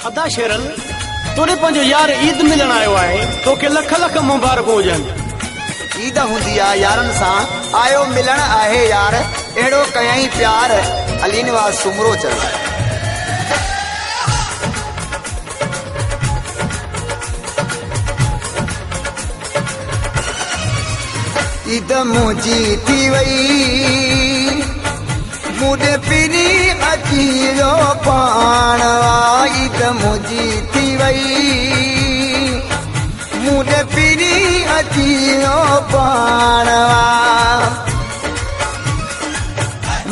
अदा शेरल तोरे पंहिंजो यार ईद मिलण आयो आहे तोखे लख लख मुबारकूं हुजनि। ईद हूंदी आहे यारनि सां आयो मिलण आहे यार अहिड़ो कयई प्यार अली नवाज़ सुमरो चल। ईद मुंहिंजी थी वई मुझे पिनी अची वियो पाण ईद मुंहिंजी थी वई मुझे पिनी अची वियो पाण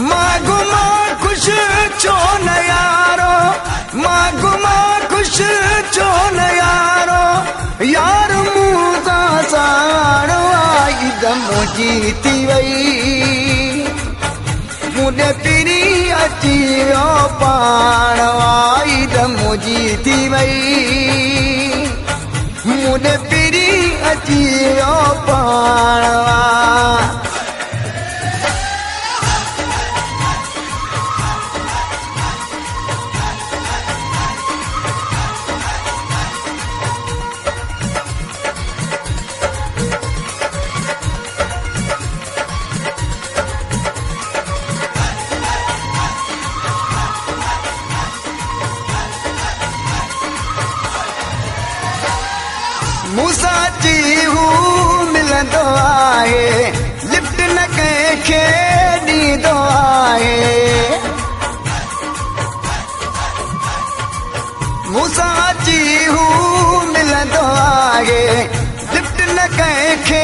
मां घुमा ख़ुशि छो न यारो मां घुमा ख़ुशि छो न यारो यार मूं सां साण ईद मुंहिंजी थी वई मुझे पिनी अची वियो पाण ईद मुंहिंजी थी वई मुझे पिनी अची वियो पाण मूंसां चीहू मिलंदो आहे लिफ्ट न कंहिंखे ॾींदो आहे मूंसां चीहू मिलंदो आहे लिफ्ट न कंहिंखे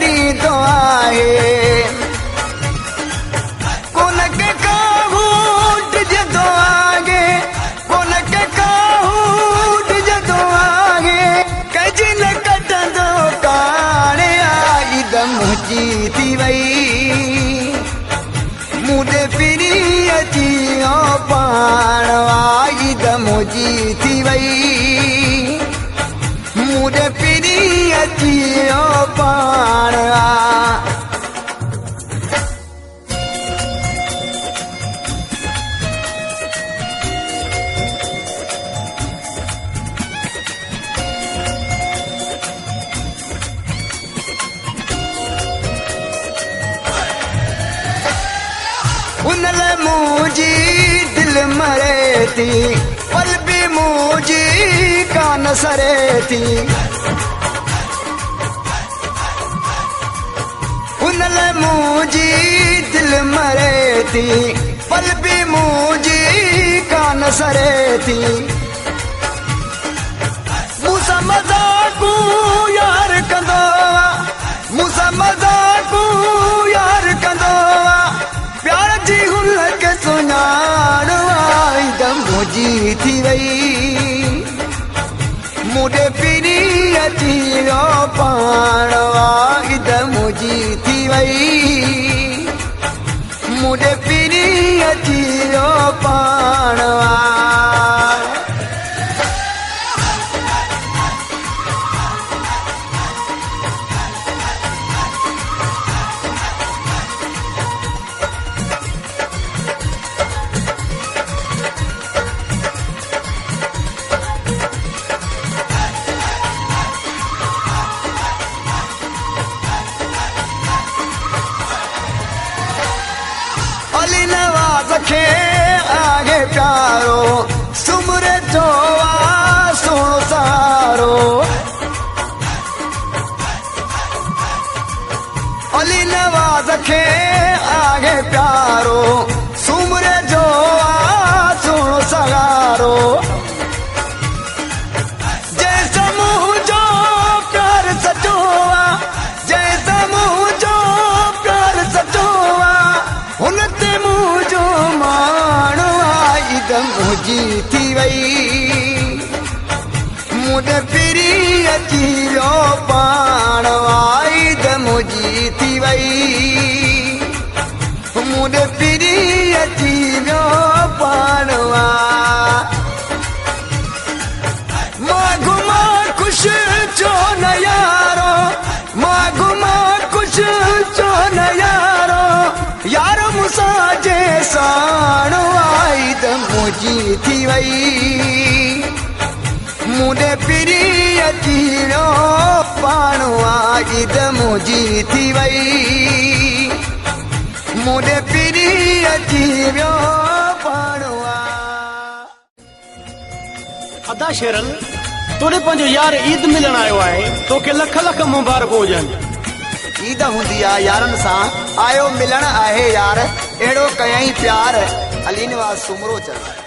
ॾींदो आहे कोन के काहू डिॼंदो आहे कोन के काहू डिॼंदो आहे कंहिंजी न कटंदो काणे ईद मुंहिंजी थी वई मुझे पिनी अची वियो पाण ईद मुंहिंजी थी वई मुझे पिनी अची वियो पाण उन लाइ मुंहिंजी दिलि मरे थी पल बि मुंहिंजी कान सरे थी उन लाइ मुंहिंजी दिलि मरे थी पल बि मुंहिंजी कान सरे थी मूंसां मज़ाक़ू यार कंदो मूंसां मज़ाक़ू यार कंदो प्यार जी हुन खे सुञाण ईद मुंहिंजी थी वई मुझे पिनी अची वियो पाण ईद मुंहिंजी थी वई मुझे पिनी अची वियो पाण अली नवाज़ खे आगे प्यारो सुमरे जो सोणो सारो अली नवाज़ खे आगे प्यारो सुमरे जो सोणो सगारो जैसा मुंहिंजो प्यार सचो जैसा मुंहिंजो प्यार सचो हुन ते मुंहिंजो मान ईद मुंहिंजी थी वई मुझे पिनी अची वियो पाण ईद मुंहिंजी थी वई मुझे पिनी अची वियो पाण मां घुमा ख़ुशि छो न यारो मां घुमा ख़ुशि छो न यारो यार मूंसां जे साण ईद मुंहिंजी थी वई मुंहिंजे पिरी अची वियो पाणो ईद मुंहिंजी थी वई मुंहिंजे पिरी अची वियो पाणो अदा शेरल तोड़े पंहिंजो यार ईद मिलण आयो आहे तोखे लख लख मुबारक हुजनि ईद हूंदी आहे यारनि सां आयो मिलण आहे यार अहिड़ो कयई प्यार अली निवास सुमरो चल